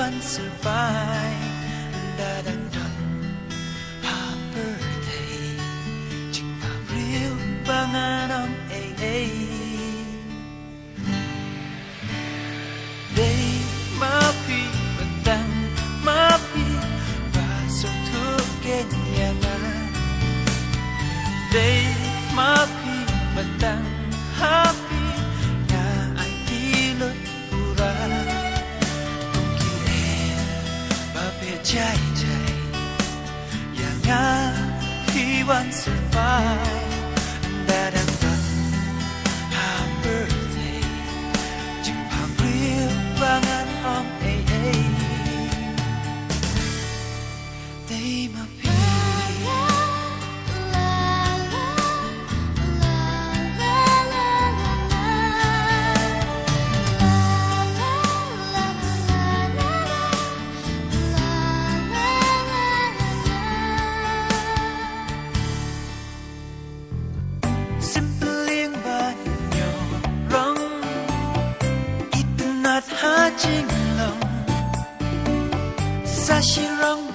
วันสบายดาดังดัง Happy birthday จึงภาพเรียวบางงานน้องDay มาพี่มาดังมาพี่ว่าสุขทุกเกณฑ์อย่างนั้น Day มาพี่มาดัง Happy งาไอที่ลุดอุราต้องกินเองมาเพียใจอย่างงาพี่วันสบายดาดังดัง Happy birthday จึงภาพเรียวบางงานอ้อมDay มาพี่Há chính lòng xa xí rong